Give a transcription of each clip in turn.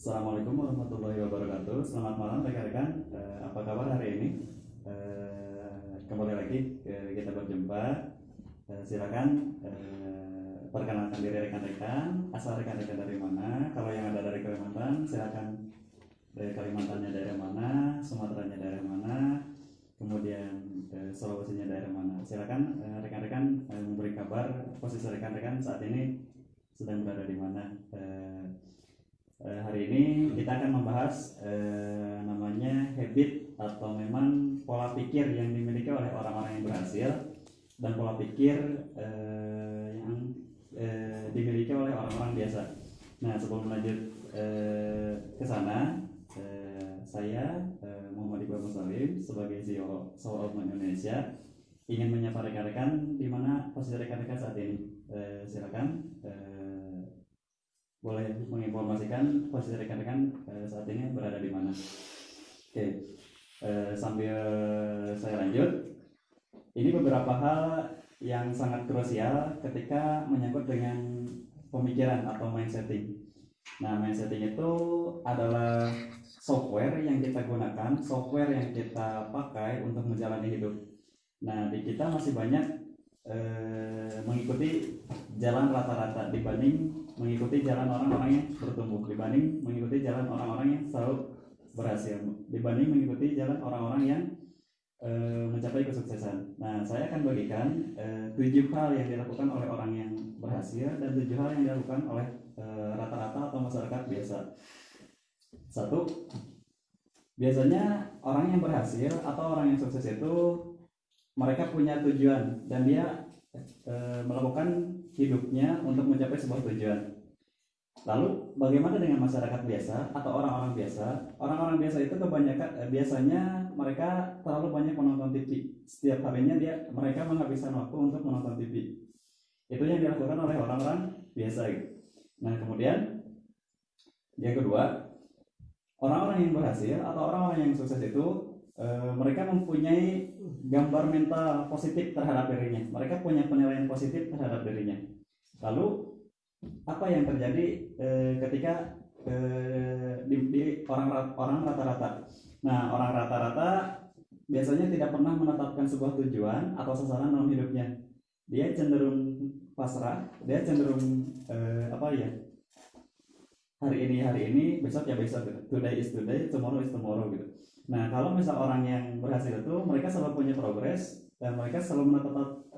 Assalamualaikum warahmatullahi wabarakatuh. Selamat malam rekan-rekan. Apa kabar hari ini? Kembali lagi kita berjumpa. Silakan perkenalkan diri rekan-rekan. Asal rekan-rekan dari mana? Kalau yang ada dari Kalimantan, silakan dari Kalimantannya daerah mana, Sumateranya daerah mana, kemudian Sulawesinya daerah mana. Silakan rekan-rekan memberi kabar posisi rekan-rekan saat ini sedang berada di mana. Hari ini kita akan membahas namanya habit atau memang pola pikir yang dimiliki oleh orang-orang yang berhasil dan pola pikir yang dimiliki oleh orang-orang biasa. Nah, sebelum lanjut ke sana, saya Muhammad Iqbal Musalim sebagai CEO Soul of Indonesia ingin menyapa rekan-rekan di mana posisi rekan-rekan saat ini. Silakan boleh menginformasikan posisi rekan-rekan saat ini berada di mana. Oke, sambil saya lanjut, ini beberapa hal yang sangat krusial ketika menyangkut dengan pemikiran atau mindsetting. Nah, mindsetting itu adalah software yang kita gunakan, software yang kita pakai untuk menjalani hidup. Nah, di kita masih banyak mengikuti jalan rata-rata dibanding mengikuti jalan orang-orang yang bertumbuh, dibanding mengikuti jalan orang-orang yang selalu berhasil, dibanding mengikuti jalan orang-orang yang mencapai kesuksesan. Nah, saya akan bagikan 7 hal yang dilakukan oleh orang yang berhasil dan 7 hal yang dilakukan oleh rata-rata atau masyarakat biasa. 1. Biasanya orang yang berhasil atau orang yang sukses itu mereka punya tujuan dan dia melakukan hidupnya untuk mencapai sebuah tujuan. Lalu bagaimana dengan masyarakat biasa atau orang-orang biasa? Orang-orang biasa itu kebanyakan biasanya mereka terlalu banyak menonton TV. Setiap harinya mereka menghabiskan waktu untuk menonton TV. Itu yang dilakukan oleh orang-orang biasa gitu. Nah, kemudian yang kedua, orang-orang yang berhasil atau orang-orang yang sukses itu mereka mempunyai gambar mental positif terhadap dirinya. Mereka punya penilaian positif terhadap dirinya. Lalu apa yang terjadi ketika di orang rata-rata? Nah, orang rata-rata biasanya tidak pernah menetapkan sebuah tujuan atau sasaran dalam hidupnya. Dia cenderung pasrah, dia cenderung hari ini, besok ya besok gitu. Today is today, tomorrow is tomorrow gitu. Nah, kalau misal orang yang berhasil itu mereka selalu punya progres dan mereka selalu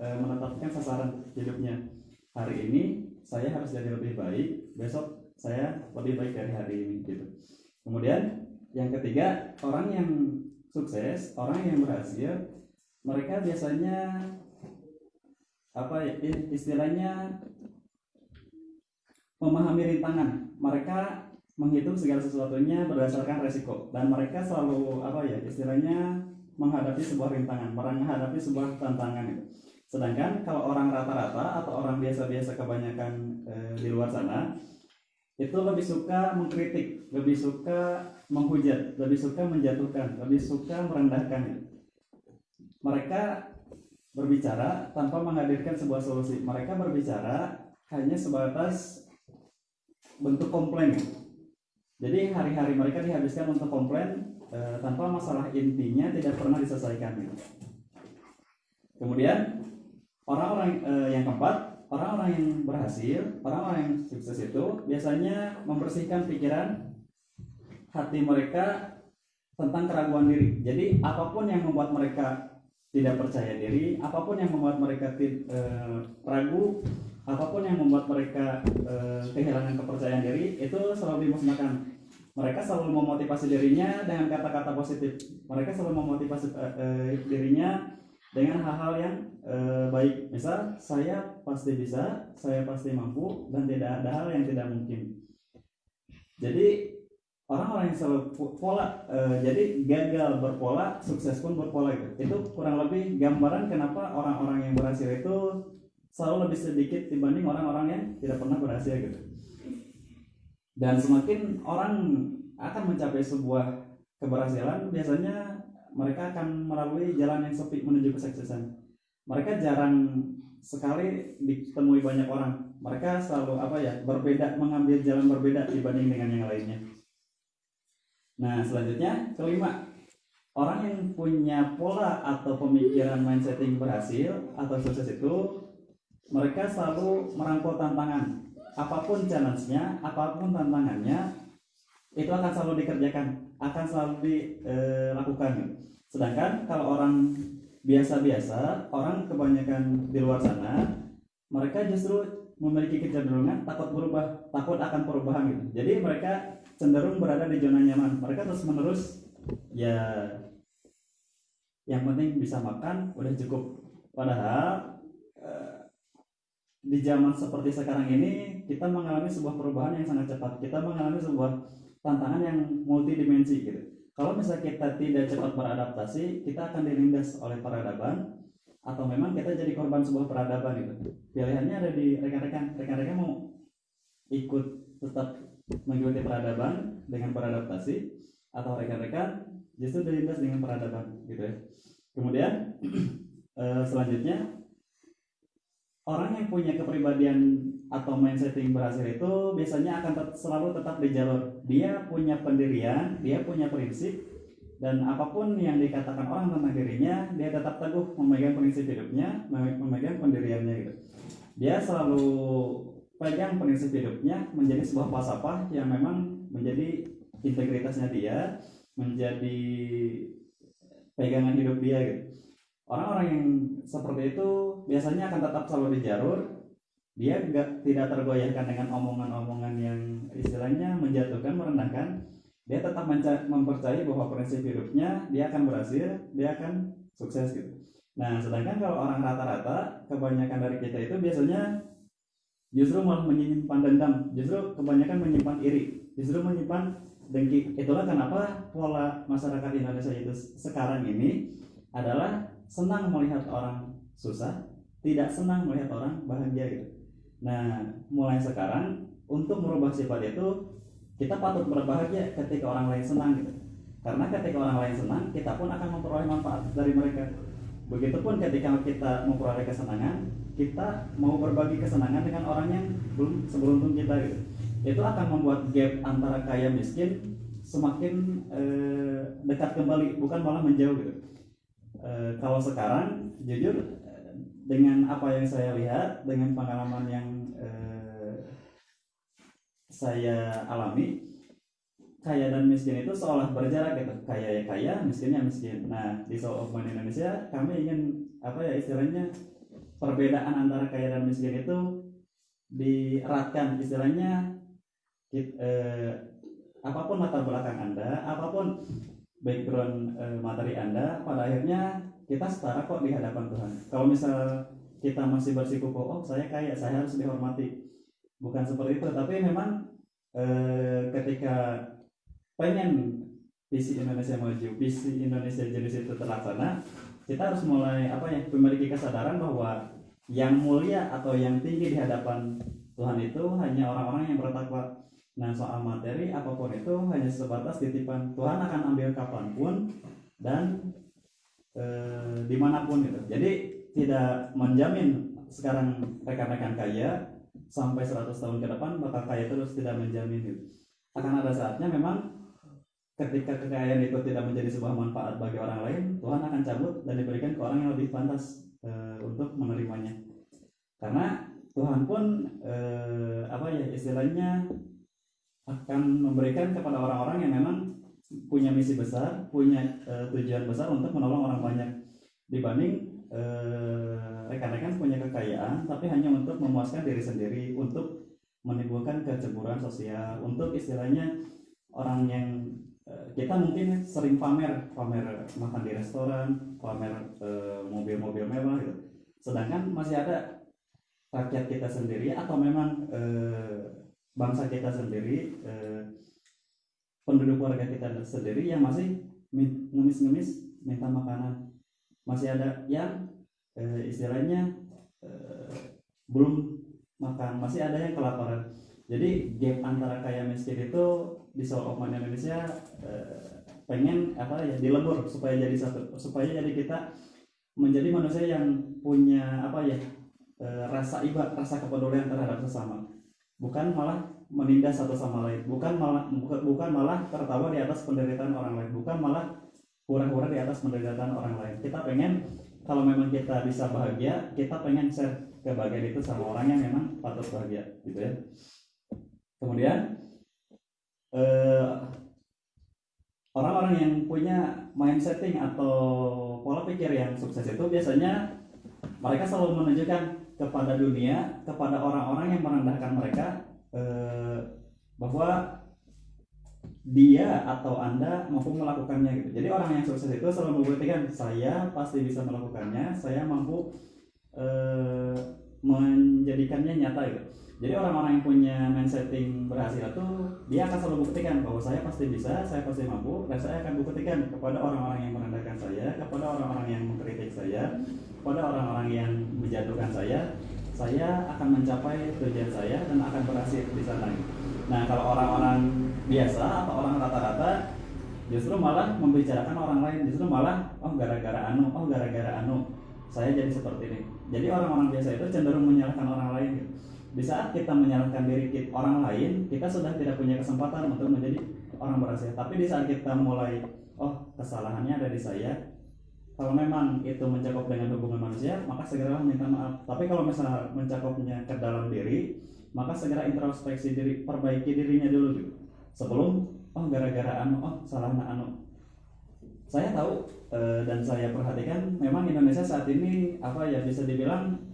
menetapkan sasaran hidupnya. Hari ini saya harus jadi lebih baik, besok saya lebih baik dari hari ini gitu. Kemudian yang ketiga, orang yang sukses, orang yang berhasil, mereka biasanya istilahnya memahami rintangan. Mereka menghitung segala sesuatunya berdasarkan resiko dan mereka selalu istilahnya menghadapi sebuah rintangan, menghadapi sebuah tantangan gitu. Sedangkan kalau orang rata-rata atau orang biasa-biasa kebanyakan di luar sana itu lebih suka mengkritik, lebih suka menghujat, lebih suka menjatuhkan, lebih suka merendahkan gitu. Mereka berbicara tanpa menghadirkan sebuah solusi. Mereka berbicara hanya sebatas bentuk komplain gitu. Jadi hari-hari mereka dihabiskan untuk komplain tanpa masalah intinya tidak pernah diselesaikan gitu. Kemudian orang-orang yang keempat, orang-orang yang berhasil, orang-orang yang sukses itu biasanya membersihkan pikiran hati mereka tentang keraguan diri. Jadi apapun yang membuat mereka tidak percaya diri, apapun yang membuat mereka ragu, apapun yang membuat mereka kehilangan kepercayaan diri, itu selalu dimusnahkan. Mereka selalu memotivasi dirinya dengan kata-kata positif. Mereka selalu memotivasi dirinya dengan hal-hal yang baik. Misal, saya pasti bisa, saya pasti mampu, dan tidak ada hal yang tidak mungkin. Jadi orang-orang yang selalu jadi gagal berpola, sukses pun berpola gitu. Itu kurang lebih gambaran kenapa orang-orang yang berhasil itu selalu lebih sedikit dibanding orang-orang yang tidak pernah berhasil gitu. Dan semakin orang akan mencapai sebuah keberhasilan, biasanya mereka akan melalui jalan yang sepi menuju kesuksesan. Mereka jarang sekali ditemui banyak orang. Mereka selalu berbeda, mengambil jalan berbeda dibanding dengan yang lainnya. Nah, selanjutnya kelima, orang yang punya pola atau pemikiran mindsetting berhasil atau sukses itu mereka selalu merangkul tantangan. Apapun challenge-nya, apapun tantangannya, itu akan selalu dikerjakan, akan selalu dilakukan. Sedangkan kalau orang biasa-biasa, orang kebanyakan di luar sana, mereka justru memiliki kecenderungan takut berubah, takut akan perubahan gitu. Jadi mereka cenderung berada di zona nyaman. Mereka terus menerus ya yang penting bisa makan udah cukup. Padahal di zaman seperti sekarang ini kita mengalami sebuah perubahan yang sangat cepat. Kita mengalami sebuah tantangan yang multidimensi gitu. Kalau misalnya kita tidak cepat beradaptasi, kita akan dilindas oleh peradaban atau memang kita jadi korban sebuah peradaban gitu. Pilihannya ada di rekan-rekan. Rekan-rekan mau ikut tetap mengikuti peradaban dengan beradaptasi atau rekan-rekan justru dilindas dengan peradaban gitu ya. Kemudian selanjutnya, orang yang punya kepribadian atau mindsetting berhasil itu biasanya akan selalu tetap di jalur. Dia punya pendirian, dia punya prinsip, dan apapun yang dikatakan orang tentang dirinya, dia tetap teguh memegang prinsip hidupnya, memegang pendiriannya gitu. Dia selalu pegang prinsip hidupnya menjadi sebuah falsafah yang memang menjadi integritasnya dia, menjadi pegangan hidup dia gitu. Orang-orang yang seperti itu biasanya akan tetap selalu di jalur. Dia tidak tergoyahkan dengan omongan-omongan yang istilahnya menjatuhkan, merendahkan. Dia tetap mempercayai bahwa prinsip hidupnya dia akan berhasil, dia akan sukses gitu. Nah, sedangkan kalau orang rata-rata, kebanyakan dari kita itu biasanya justru malah menyimpan dendam, justru kebanyakan menyimpan iri, justru menyimpan dengki. Itulah kenapa pola masyarakat Indonesia itu sekarang ini adalah senang melihat orang susah, tidak senang melihat orang bahagia gitu. Nah, mulai sekarang untuk merubah sifat itu kita patut berbahagia ketika orang lain senang gitu. Karena ketika orang lain senang, kita pun akan memperoleh manfaat dari mereka. Begitupun ketika kita memperoleh kesenangan, kita mau berbagi kesenangan dengan orang yang belum seberuntung kita gitu. Itu akan membuat gap antara kaya miskin semakin dekat kembali, bukan malah menjauh gitu. Kalau sekarang jujur dengan apa yang saya lihat, dengan pengalaman yang saya alami, kaya dan miskin itu seolah berjarak gitu. Kaya ya kaya, miskinnya miskin. Nah, di Soul of Money Indonesia kami ingin istilahnya perbedaan antara kaya dan miskin itu dieratkan. Istilahnya apapun latar belakang Anda, apapun background materi Anda, pada akhirnya kita setara kok di hadapan Tuhan. Kalau misal kita masih bersikukuh, oh saya kaya, saya harus dihormati, bukan seperti itu. Tapi memang ketika pengen visi Indonesia maju, visi Indonesia jenis itu terlaksana, kita harus mulai memiliki kesadaran bahwa yang mulia atau yang tinggi di hadapan Tuhan itu hanya orang-orang yang bertakwa. Nah, soal materi apapun itu hanya sebatas titipan. Tuhan akan ambil kapanpun dan dimanapun gitu. Jadi tidak menjamin sekarang rekan-rekan kaya sampai 100 tahun ke depan bakal kaya terus, tidak menjamin gitu. Akan ada saatnya memang ketika kekayaan itu tidak menjadi sebuah manfaat bagi orang lain, Tuhan akan cabut dan diberikan ke orang yang lebih pantas untuk menerimanya. Karena Tuhan pun istilahnya akan memberikan kepada orang-orang yang memang punya misi besar, punya tujuan besar untuk menolong orang banyak, dibanding rekan-rekan punya kekayaan tapi hanya untuk memuaskan diri sendiri, untuk menimbulkan kecemburuan sosial, untuk istilahnya orang yang kita mungkin sering pamer makan di restoran, pamer mobil-mobil mewah gitu. Sedangkan masih ada rakyat kita sendiri atau memang bangsa kita sendiri, penduduk warga kita sendiri yang masih ngemis-ngemis minta makanan. Masih ada yang istilahnya belum makan, masih ada yang kelaparan. Jadi gap antara kaya miskin itu di Soul of Money Indonesia pengen dilebur supaya jadi satu, supaya jadi kita menjadi manusia yang punya rasa iba, rasa kepedulian terhadap sesama, bukan malah menindas satu sama lain, bukan malah tertawa di atas penderitaan orang lain, bukan malah hura-hura di atas penderitaan orang lain. Kita pengen kalau memang kita bisa bahagia, kita pengen share kebahagiaan itu sama orang yang memang patut bahagia, gitu ya. Kemudian orang-orang yang punya mindsetting atau pola pikir yang sukses itu biasanya mereka selalu menunjukkan kepada dunia, kepada orang-orang yang merendahkan mereka, bahwa dia atau Anda mampu melakukannya gitu. Jadi orang yang sukses itu selalu membuktikan saya pasti bisa melakukannya, saya mampu menjadikannya nyata gitu. Jadi orang-orang yang punya mindsetting berhasil itu dia akan selalu buktikan bahwa saya pasti bisa, saya pasti mampu, dan saya akan buktikan kepada orang-orang yang merendahkan saya, kepada orang-orang yang mengkritik saya, kepada orang-orang yang menjatuhkan saya akan mencapai tujuan saya dan akan berhasil di sana. Nah, kalau orang-orang biasa atau orang rata-rata justru malah membicarakan orang lain, justru malah gara-gara anu saya jadi seperti ini. Jadi orang-orang biasa itu cenderung menyalahkan orang lain. Di saat kita menyalahkan diri orang lain, kita sudah tidak punya kesempatan untuk menjadi orang berhasil. Tapi di saat kita mulai, kesalahannya ada di saya, kalau memang itu mencakup dengan hubungan manusia, maka segeralah minta maaf. Tapi kalau misalnya mencakupnya ke dalam diri, maka segera introspeksi diri, perbaiki dirinya dulu gitu. Sebelum gara-gara salahna anu. Saya tahu dan saya perhatikan memang Indonesia saat ini bisa dibilang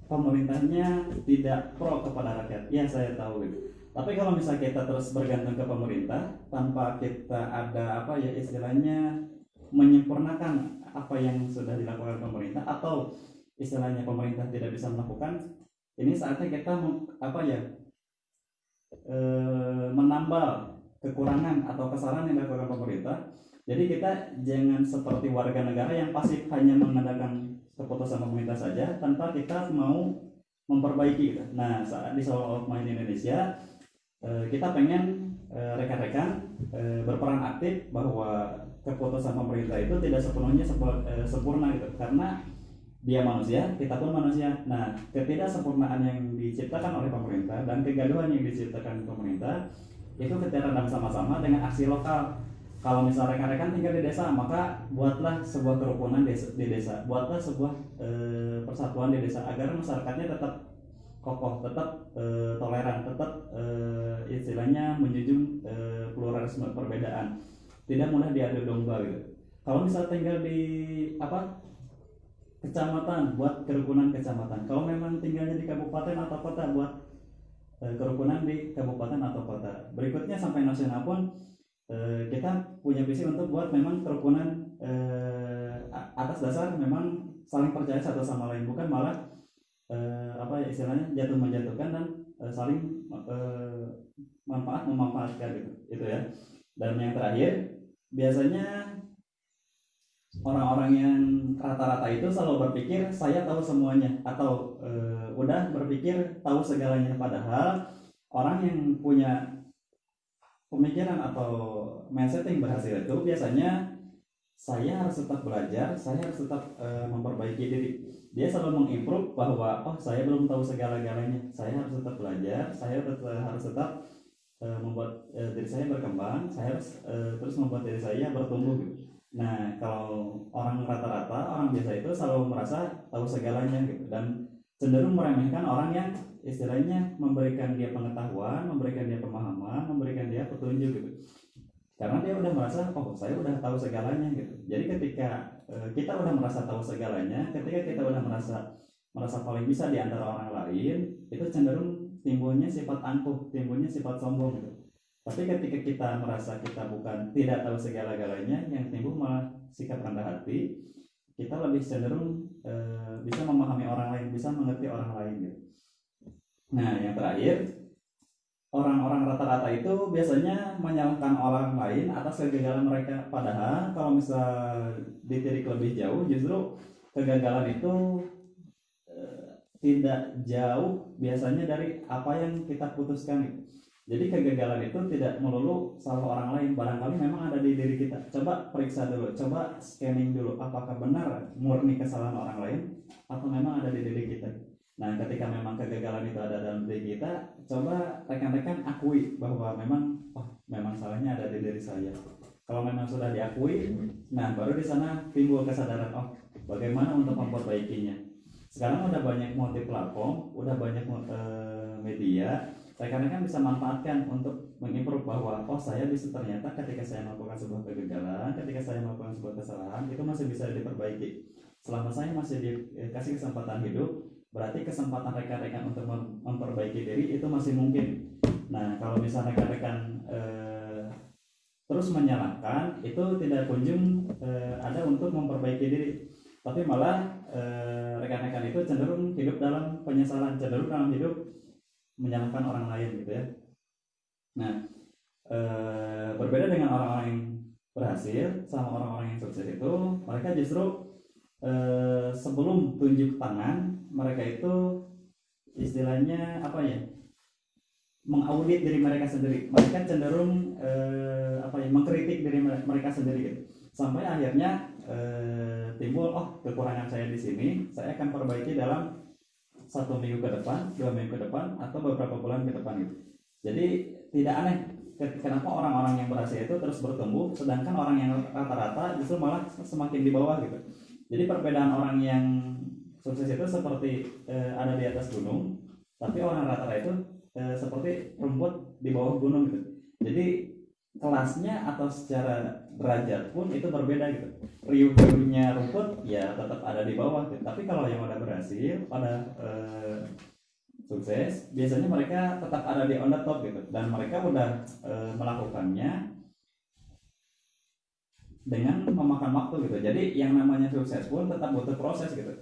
pemerintahnya tidak pro kepada rakyat. Ya, saya tahu gitu. Tapi kalau misalnya kita terus bergantung ke pemerintah tanpa kita ada istilahnya menyempurnakan apa yang sudah dilakukan pemerintah, atau istilahnya pemerintah tidak bisa melakukan, ini saatnya kita menambal kekurangan atau kesalahan yang dilakukan pemerintah. Jadi kita jangan seperti warga negara yang pasif hanya mengandalkan keputusan pemerintah saja tanpa kita mau memperbaiki gitu. Nah, saat di Soul of Mind Indonesia kita pengen rekan-rekan berperan aktif bahwa keputusan pemerintah itu tidak sepenuhnya sempurna gitu, karena dia manusia, kita pun manusia. Nah, ketidaksempurnaan yang diciptakan oleh pemerintah dan kegaduhan yang diciptakan pemerintah itu kita redam sama-sama dengan aksi lokal. Kalau misalnya rekan-rekan tinggal di desa, maka buatlah sebuah kerukunan di desa, buatlah sebuah persatuan di desa agar masyarakatnya tetap kokoh, tetap toleran, tetap istilahnya menjunjung pluralisme perbedaan, tidak mudah diadu domba gitu. Kalau misalnya tinggal di kecamatan, buat kerukunan kecamatan. Kalau memang tinggalnya di kabupaten atau kota, buat kerukunan di kabupaten atau kota. Berikutnya sampai nasional pun kita punya visi untuk buat memang kerukunan atas dasar memang saling percaya satu sama lain, bukan malah istilahnya jatuh menjatuhkan dan saling manfaat memanfaatkan gitu ya. Dan yang terakhir, biasanya orang-orang yang rata-rata itu selalu berpikir saya tahu semuanya, atau udah berpikir tahu segalanya, padahal orang yang punya pemikiran atau mindsetting berhasil itu biasanya saya harus tetap belajar, saya harus tetap memperbaiki diri. Dia selalu mengimprove bahwa saya belum tahu segala-galanya, saya harus tetap belajar, saya harus tetap membuat diri saya berkembang, saya harus terus membuat diri saya bertumbuh gitu. Nah, kalau orang rata-rata, orang biasa itu selalu merasa tahu segalanya gitu, dan cenderung meremehkan orang yang istilahnya memberikan dia pengetahuan, memberikan dia pemahaman, memberikan dia petunjuk gitu. Karena dia udah merasa saya udah tahu segalanya gitu. Jadi ketika kita udah merasa tahu segalanya, ketika kita udah merasa paling bisa di antara orang lain, itu cenderung timbulnya sifat angkuh, timbulnya sifat sombong gitu. Tapi ketika kita merasa kita bukan tidak tahu segala-galanya, yang timbul malah sikap rendah hati, kita lebih cenderung bisa memahami orang lain, bisa mengerti orang lain gitu. Nah, yang terakhir, orang-orang rata-rata itu biasanya menyalahkan orang lain atas kegagalan mereka. Padahal kalau misal ditilik lebih jauh, justru kegagalan itu tidak jauh biasanya dari apa yang kita putuskan gitu. Jadi kegagalan itu tidak melulu salah orang lain, barangkali memang ada di diri kita. Coba periksa dulu, coba scanning dulu, apakah benar murni kesalahan orang lain atau memang ada di diri kita. Nah, ketika memang kegagalan itu ada dalam diri kita, coba rekan-rekan akui bahwa memang, oh, memang salahnya ada di diri saya. Kalau memang sudah diakui, nah baru di sana timbul kesadaran, oh, bagaimana untuk memperbaikinya. Sekarang udah banyak multi platform, udah banyak media, rekan-rekan bisa manfaatkan untuk mengimprove bahwa, oh, saya bisa, ternyata ketika saya melakukan sebuah kegagalan, ketika saya melakukan sebuah kesalahan, itu masih bisa diperbaiki. Selama saya masih dikasih kesempatan hidup, berarti kesempatan rekan-rekan untuk memperbaiki diri itu masih mungkin. Nah, kalau misalnya rekan-rekan terus menyalahkan, itu tidak kunjung ada untuk memperbaiki diri, tapi malah rekan-rekan itu cenderung hidup dalam penyesalan, cenderung dalam hidup menyalahkan orang lain gitu ya. Nah, berbeda dengan orang-orang yang berhasil sama orang-orang yang sukses itu, mereka justru sebelum tunjuk tangan, mereka itu istilahnya apa ya, mengaudit diri mereka sendiri. Mereka cenderung mengkritik diri mereka sendiri gitu. Sampai akhirnya timbul, oh, kekurangan saya di sini, saya akan perbaiki dalam 1 minggu ke depan, 2 minggu ke depan, atau beberapa bulan ke depan gitu. Jadi tidak aneh kenapa orang-orang yang berhasil itu terus bertumbuh, sedangkan orang yang rata-rata justru malah semakin di bawah gitu. Jadi perbedaan orang yang sukses itu seperti ada di atas gunung, tapi orang rata-rata itu seperti rumput di bawah gunung gitu. Jadi kelasnya atau secara derajat pun itu berbeda gitu. Riuh-riuhnya rumput ya tetap ada di bawah gitu. Tapi kalau yang udah berhasil pada sukses, biasanya mereka tetap ada di on the top gitu, dan mereka udah melakukannya dengan memakan waktu gitu. Jadi yang namanya sukses pun tetap butuh proses gitu.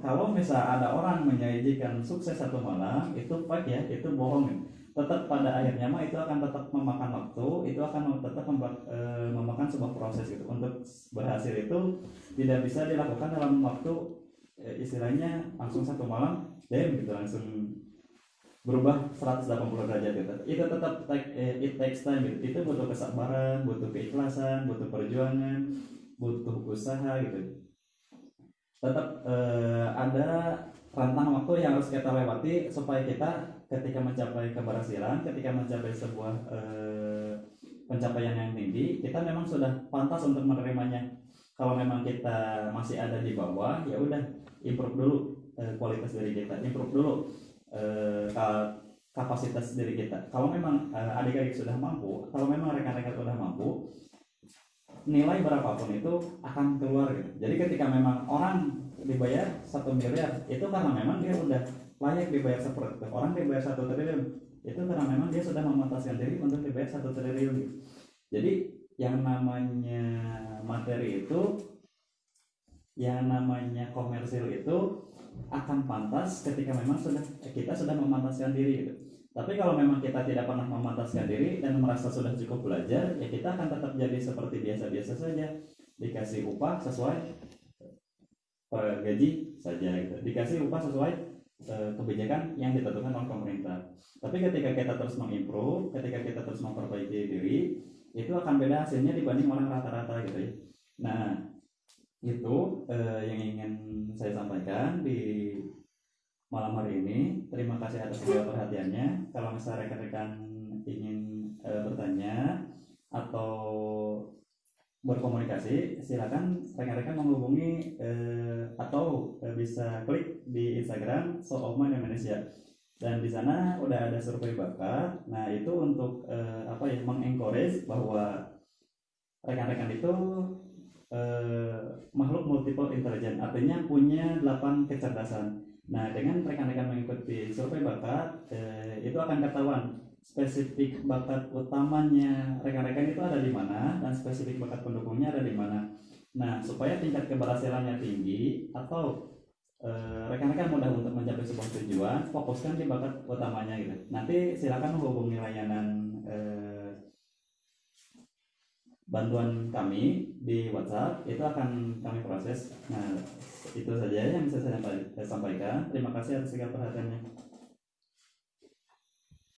Kalau misal ada orang menyajikan sukses satu malam, itu fake ya, itu bohong ya. Tetap pada akhirnya mah itu akan tetap memakan waktu, itu akan tetap memakan sebuah proses gitu. Untuk berhasil itu tidak bisa dilakukan dalam waktu istilahnya langsung satu malam, gitu langsung berubah 180 derajat gitu. Itu tetap it takes time gitu. Itu butuh kesabaran, butuh keikhlasan, butuh perjuangan, butuh usaha gitu. Tetap ada rentang waktu yang harus kita lewati supaya kita ketika mencapai keberhasilan, ketika mencapai sebuah pencapaian yang tinggi, kita memang sudah pantas untuk menerimanya. Kalau memang kita masih ada di bawah, ya udah improve dulu kualitas diri kita, improve dulu kapasitas diri kita. Kalau memang adik-adik sudah mampu, kalau memang rekan-rekan sudah mampu, nilai berapapun itu akan keluar gitu. Jadi ketika memang orang dibayar 1 miliar, itu karena memang dia udah layak dibayar seperti itu. Orang dibayar 1 triliun, itu karena memang dia sudah memantaskan diri untuk dibayar 1 triliun gitu. Jadi yang namanya materi itu, yang namanya komersil itu akan pantas ketika memang kita sudah memantaskan diri gitu. Tapi kalau memang kita tidak pernah memantaskan diri dan merasa sudah cukup belajar, ya kita akan tetap jadi seperti biasa-biasa saja, dikasih upah sesuai per gaji saja gitu. Dikasih upah sesuai kebijakan yang ditentukan oleh pemerintah. Tapi ketika kita terus mengimprove, ketika kita terus memperbaiki diri, itu akan beda hasilnya dibanding orang rata-rata gitu ya. Nah, itu yang ingin saya sampaikan di malam hari ini. Terima kasih atas segala perhatiannya. Kalau misalnya rekan-rekan ingin bertanya atau berkomunikasi, silakan rekan-rekan menghubungi atau bisa klik di Instagram So of Mind Indonesia. Dan di sana udah ada survei bakat. Nah, itu untuk mengencourage bahwa rekan-rekan itu makhluk multiple intelligence, artinya punya 8 kecerdasan. Nah, dengan rekan-rekan mengikuti survei bakat, itu akan ketahuan spesifik bakat utamanya rekan-rekan itu ada di mana dan spesifik bakat pendukungnya ada di mana. Nah, supaya tingkat keberhasilannya tinggi atau rekan-rekan mudah untuk mencapai sebuah tujuan, fokuskan di bakat utamanya gitu. Nanti silakan menghubungi layanan bantuan kami di WhatsApp, itu akan kami proses. Nah, itu saja yang bisa saya sampaikan. Terima kasih atas segala perhatiannya.